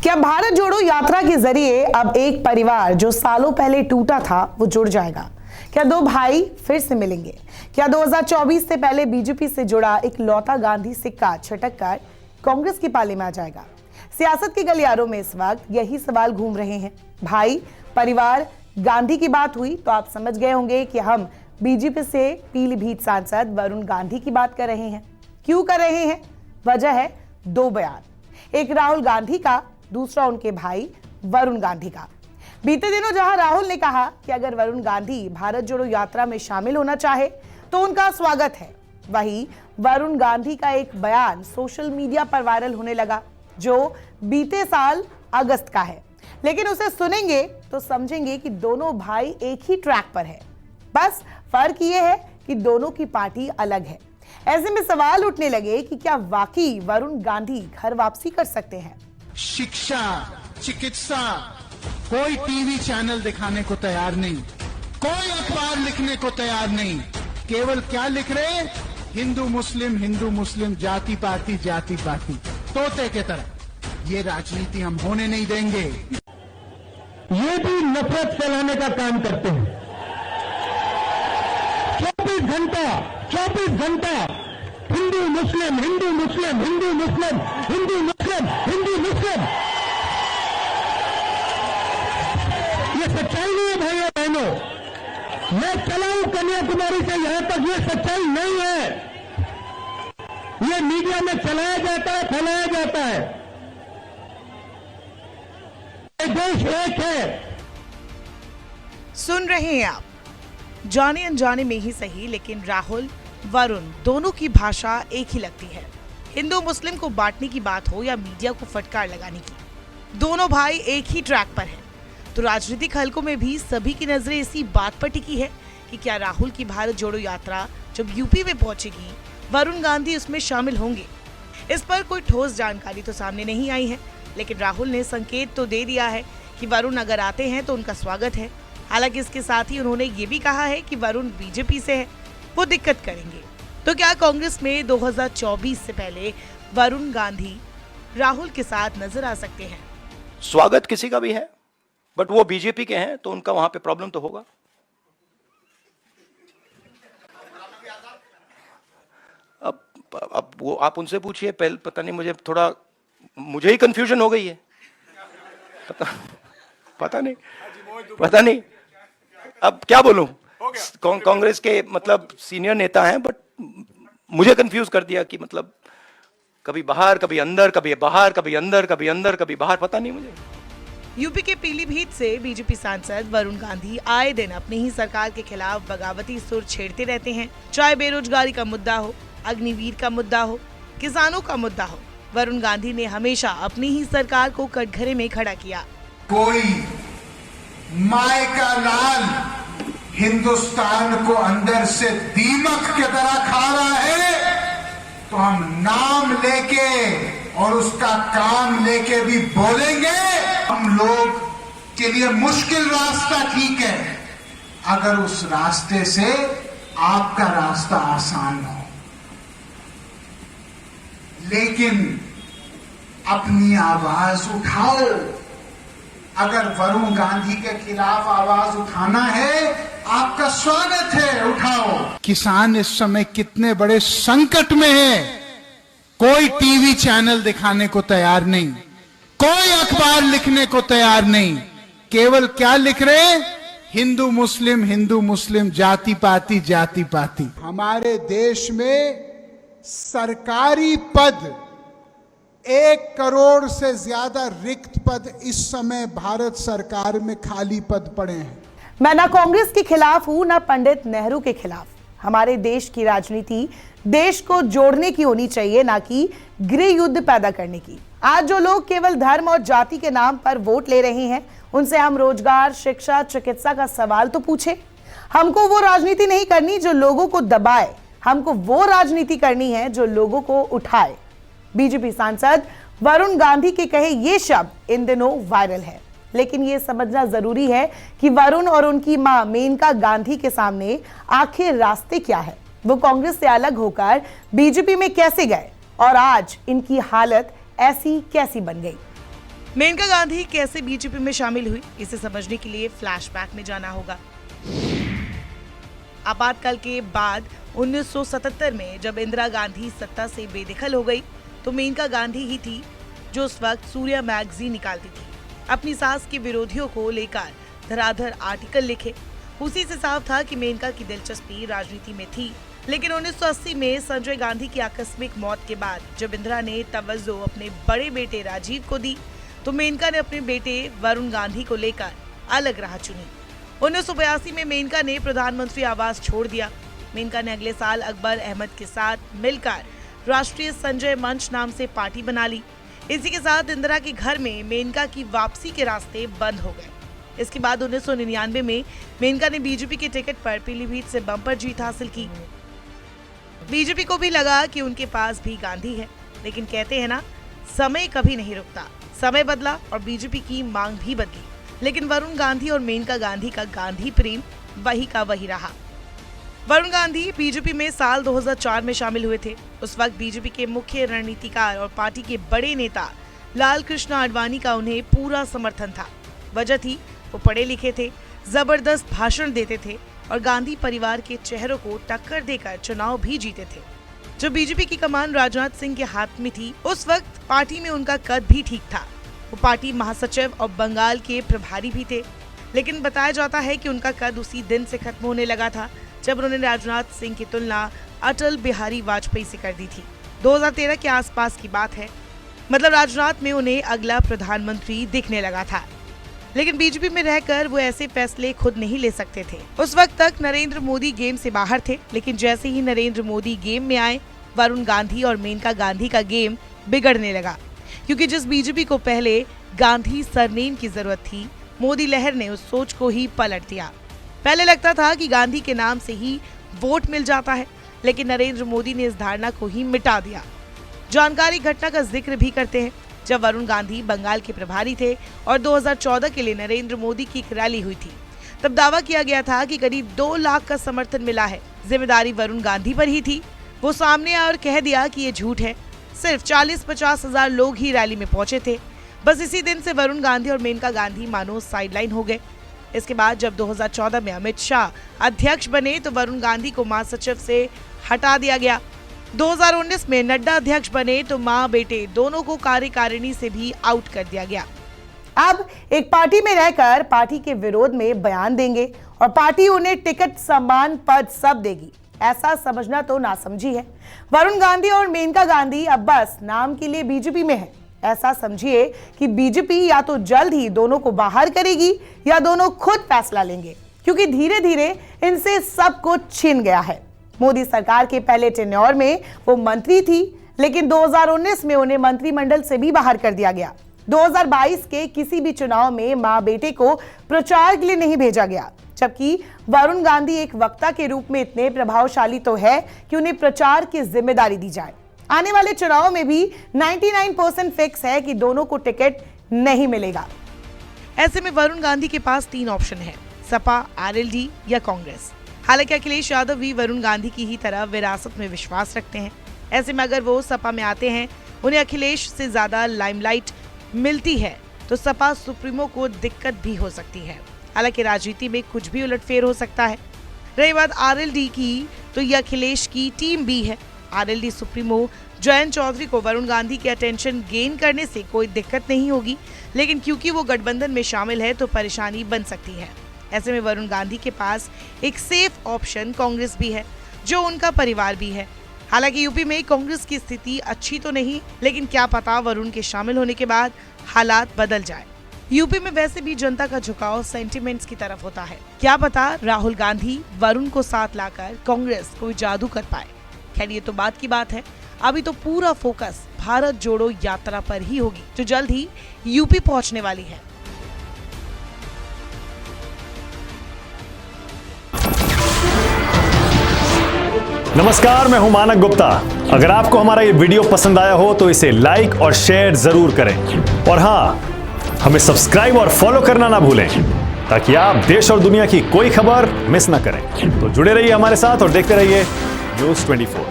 क्या भारत जोड़ो यात्रा के जरिए अब एक परिवार जो सालों पहले टूटा था वो जुड़ जाएगा? क्या दो भाई फिर से मिलेंगे? क्या 2024 से पहले बीजेपी से जुड़ा एक लौता गांधी सिक्का छटक कर कांग्रेस की पाले में आ जाएगा? सियासत के गलियारों में इस वक्त यही सवाल घूम रहे हैं। भाई, परिवार, गांधी की बात हुई तो आप समझ गए होंगे कि हम बीजेपी से पीलीभीत सांसद वरुण गांधी की बात कर रहे हैं। क्यों कर रहे हैं? वजह है दो बयान, एक राहुल गांधी का, दूसरा उनके भाई वरुण गांधी का। बीते दिनों जहां राहुल ने कहा कि अगर वरुण गांधी भारत जोड़ो यात्रा में शामिल होना चाहे तो उनका स्वागत है, वहीं वरुण गांधी का एक बयान सोशल मीडिया पर वायरल होने लगा जो बीते साल अगस्त का है। लेकिन उसे सुनेंगे तो समझेंगे कि दोनों भाई एक ही ट्रैक पर है, बस फर्क ये है कि दोनों की पार्टी अलग है। ऐसे में सवाल उठने लगे कि क्या वाकई वरुण गांधी घर वापसी कर सकते हैं? शिक्षा, चिकित्सा, कोई टीवी चैनल दिखाने को तैयार नहीं, कोई अखबार लिखने को तैयार नहीं, केवल क्या लिख रहे? हिंदू मुस्लिम, जाति पाति, तोते के तरह। ये राजनीति हम होने नहीं देंगे। ये भी नफरत फैलाने का काम करते हैं। 24 घंटा हिंदू मुस्लिम। ये सच्चाई नहीं है भाइयों बहनों। मैं चला हूं कन्याकुमारी से यहां तक, ये सच्चाई नहीं है। ये मीडिया में चलाया जाता है, फैलाया जाता है। ये देश एक है। सुन रहे हैं आप, जाने अनजाने में ही सही, लेकिन राहुल वरुण दोनों की भाषा एक ही लगती है। हिंदू मुस्लिम को बांटने की बात हो या मीडिया को फटकार लगाने की, दोनों भाई एक ही ट्रैक पर हैं। तो राजनीतिक हलकों में भी सभी की नजरें इसी बात पर टिकी है कि क्या राहुल की भारत जोड़ो यात्रा जब यूपी में पहुंचेगी, वरुण गांधी उसमें शामिल होंगे? इस पर कोई ठोस जानकारी तो सामने नहीं आई है, लेकिन राहुल ने संकेत तो दे दिया है कि वरुण अगर आते हैं तो उनका स्वागत है। हालांकि इसके साथ ही उन्होंने ये भी कहा है कि वरुण बीजेपी से है, वो दिक्कत करेंगे। तो क्या कांग्रेस में 2024 से पहले वरुण गांधी राहुल के साथ नजर आ सकते हैं? स्वागत किसी का भी है, बट वो बीजेपी के हैं तो उनका वहां पे प्रॉब्लम तो होगा। अब वो आप उनसे पूछिए। पहले पता नहीं, मुझे ही कंफ्यूजन हो गई है। पता नहीं अब क्या बोलूं। कांग्रेस के मतलब सीनियर नेता हैं, बट मुझे कंफ्यूज कर दिया कि मतलब कभी बाहर, कभी अंदर, कभी बाहर, कभी अंदर, कभी अंदर, कभी बाहर, पता नहीं मुझे। यूपी के पीलीभीत से बीजेपी सांसद वरुण गांधी आए दिन अपनी ही सरकार के खिलाफ बगावती सुर छेड़ते रहते हैं। चाहे बेरोजगारी का मुद्दा हो, अग्निवीर का मुद्दा हो, किसानों का मुद्दा हो, वरुण गांधी ने हमेशा अपनी ही सरकार को कटघरे में खड़ा किया। कोई माय का लाल हिंदुस्तान को अंदर से दीमक की तरह खा रहा है, तो हम नाम लेके और उसका काम लेके भी बोलेंगे। हम लोग के लिए मुश्किल रास्ता ठीक है, अगर उस रास्ते से आपका रास्ता आसान हो, लेकिन अपनी आवाज उठाओ। अगर वरुण गांधी के खिलाफ आवाज उठाना है, आपका स्वागत है, उठाओ। किसान इस समय कितने बड़े संकट में है, कोई टीवी चैनल दिखाने को तैयार नहीं, कोई अखबार लिखने को तैयार नहीं, केवल क्या लिख रहे? हिंदू मुस्लिम, जाति पाति। हमारे देश में सरकारी पद 1 करोड़ से ज्यादा रिक्त पद इस समय भारत सरकार में खाली पद पड़े हैं। मैं ना कांग्रेस के खिलाफ हूं, ना पंडित नेहरू के खिलाफ। हमारे देश की राजनीति देश को जोड़ने की होनी चाहिए, ना कि गृह युद्ध पैदा करने की। आज जो लोग केवल धर्म और जाति के नाम पर वोट ले रहे हैं, उनसे हम रोजगार, शिक्षा, चिकित्सा का सवाल तो पूछे। हमको वो राजनीति नहीं करनी जो लोगों को दबाए, हमको वो राजनीति करनी है जो लोगों को उठाए। बीजेपी सांसद वरुण गांधी के कहे ये शब्द इन दिनों वायरल है, लेकिन ये समझना जरूरी है कि वरुण और उनकी मां मेनका गांधी के सामने आखिर रास्ते क्या है। वो कांग्रेस से अलग होकर बीजेपी में कैसे गए और आज इनकी हालत ऐसी कैसी बन गई। मेनका गांधी कैसे बीजेपी में शामिल हुई, इसे समझने के लिए फ्लैशबैक में जाना होगा। आपातकाल के बाद 1977 में जब इंदिरा गांधी सत्ता से बेदखल हो गई तो मेनका गांधी ही थी जो उस वक्त सूर्या मैगजीन निकालती थी। अपनी सास के विरोधियों को लेकर धराधर आर्टिकल लिखे। उसी से साफ था कि मेनका की दिलचस्पी राजनीति में थी। लेकिन 1980 में संजय गांधी की आकस्मिक मौत के बाद जब इंदिरा ने तवज्जो अपने बड़े बेटे राजीव को दी तो मेनका ने अपने बेटे वरुण गांधी को लेकर अलग राह चुनी। 1982 में मेनका ने प्रधानमंत्री आवास छोड़ दिया। मेनका ने अगले साल अकबर अहमद के साथ मिलकर राष्ट्रीय संजय मंच नाम से पार्टी बना ली। इसी के साथ इंदिरा के घर में मेनका की वापसी के रास्ते बंद हो गए। इसके बाद 1999 में मेनका ने बीजेपी के टिकट पर पीलीभीत से बम्पर जीत हासिल की। बीजेपी को भी लगा कि उनके पास भी गांधी है, लेकिन कहते हैं ना, समय कभी नहीं रुकता। समय बदला और बीजेपी की मांग भी बदली, लेकिन वरुण गांधी और मेनका गांधी का गांधी प्रेम वही का वही रहा। वरुण गांधी बीजेपी में साल 2004 में शामिल हुए थे। उस वक्त बीजेपी के मुख्य रणनीतिकार और पार्टी के बड़े नेता लाल कृष्ण आडवाणी का उन्हें पूरा समर्थन था। वजह थी वो पढ़े लिखे थे, जबरदस्त भाषण देते थे और गांधी परिवार के चेहरों को टक्कर देकर चुनाव भी जीते थे। जब बीजेपी की कमान राजनाथ सिंह के हाथ में थी उस वक्त पार्टी में उनका कद भी ठीक था। वो पार्टी महासचिव और बंगाल के प्रभारी भी थे, लेकिन बताया जाता है कि उनका कद उसी दिन से खत्म होने लगा था जब उन्होंने राजनाथ सिंह की तुलना अटल बिहारी वाजपेयी से कर दी थी। 2013 के आसपास की बात है, मतलब राजनाथ में उन्हें अगला प्रधानमंत्री दिखने लगा था। लेकिन बीजेपी में रहकर वो ऐसे फैसले खुद नहीं ले सकते थे। उस वक्त तक नरेंद्र मोदी गेम से बाहर थे, लेकिन जैसे ही नरेंद्र मोदी गेम में आए वरुण गांधी और मेनका गांधी का गेम बिगड़ने लगा, क्योंकि जिस बीजेपी को पहले गांधी सरनेम की जरूरत थी, मोदी लहर ने उस सोच को ही पलट दिया। पहले लगता था कि गांधी के नाम से ही वोट मिल जाता है, लेकिन नरेंद्र मोदी ने इस धारणा को ही मिटा दिया। जानकारी घटना का जिक्र भी करते हैं जब वरुण गांधी बंगाल के प्रभारी थे और 2014 के लिए नरेंद्र मोदी की एक रैली हुई थी। तब दावा किया गया था कि करीब 2 लाख का समर्थन मिला है। जिम्मेदारी वरुण गांधी पर ही थी। वो सामने आए और कह दिया कि ये झूठ है। सिर्फ 40-50 हजार लोग ही रैली में पहुंचे थे। बस इसी दिन से वरुण गांधी और मेनका गांधी मानो साइडलाइन हो गए। इसके बाद जब 2014 में अमित शाह अध्यक्ष बने तो वरुण गांधी को महासचिव से हटा दिया गया। 2019 में नड्डा अध्यक्ष बने तो मां बेटे दोनों को कार्यकारिणी से भी आउट कर दिया गया। अब एक पार्टी में रहकर पार्टी के विरोध में बयान देंगे और पार्टी उन्हें टिकट, सम्मान, पद सब देगी, ऐसा समझना तो नासमझी है। वरुण गांधी और मेनका गांधी अब बस नाम के लिए बीजेपी में है। ऐसा समझिए कि बीजेपी या तो जल्द ही दोनों को बाहर करेगी या दोनों खुद फैसला लेंगे, क्योंकि धीरे धीरे इनसे सब कुछ छिन गया है। मोदी सरकार के पहले टेन्योर में वो मंत्री थी, लेकिन 2019 में उन्हें मंत्रिमंडल से भी बाहर कर दिया गया। 2022 के किसी भी चुनाव में मां बेटे को प्रचार के लिए नहीं भेजा गया, जबकि वरुण गांधी एक वक्ता के रूप में इतने प्रभावशाली तो है कि उन्हें प्रचार की जिम्मेदारी दी जाए। आने वाले चुनाव में भी 99% फिक्स है कि दोनों को टिकट नहीं मिलेगा। ऐसे में वरुण गांधी के पास 3 ऑप्शन है, सपा, आरएलडी या कांग्रेस। हालांकि अखिलेश यादव भी वरुण गांधी की ही तरह विरासत में विश्वास रखते हैं। ऐसे में अगर वो सपा में आते हैं, उन्हें अखिलेश से ज्यादा लाइमलाइट मिलती है तो सपा सुप्रीमो को दिक्कत भी हो सकती है। हालांकि राजनीति में कुछ भी उलटफेर हो सकता है। रही बात आरएलडी की, तो ये अखिलेश की टीम भी है। आरएलडी सुप्रीमो जयंत चौधरी को वरुण गांधी के अटेंशन गेन करने से कोई दिक्कत नहीं होगी, लेकिन क्योंकि वो गठबंधन में शामिल है तो परेशानी बन सकती है। ऐसे में वरुण गांधी के पास एक सेफ ऑप्शन कांग्रेस भी है, जो उनका परिवार भी है। हालांकि यूपी में कांग्रेस की स्थिति अच्छी तो नहीं, लेकिन क्या पता वरुण के शामिल होने के बाद हालात बदल जाए। यूपी में वैसे भी जनता का झुकाव सेंटिमेंट्स की तरफ होता है। क्या पता राहुल गांधी वरुण को साथ लाकर कांग्रेस कोई जादू कर पाए। खैर, ये तो बात की बात है। अभी तो पूरा फोकस भारत जोड़ो यात्रा पर ही होगी, जो जल्द ही यूपी पहुंचने वाली है। नमस्कार, मैं हूं मानक गुप्ता। अगर आपको हमारा ये वीडियो पसंद आया हो तो इसे लाइक और शेयर जरूर करें, और हाँ, हमें सब्सक्राइब और फॉलो करना ना भूलें, ताकि आप देश और दुनिया की कोई खबर मिस ना करें। तो जुड़े रहिए हमारे साथ और देखते रहिए न्यूज़ 24।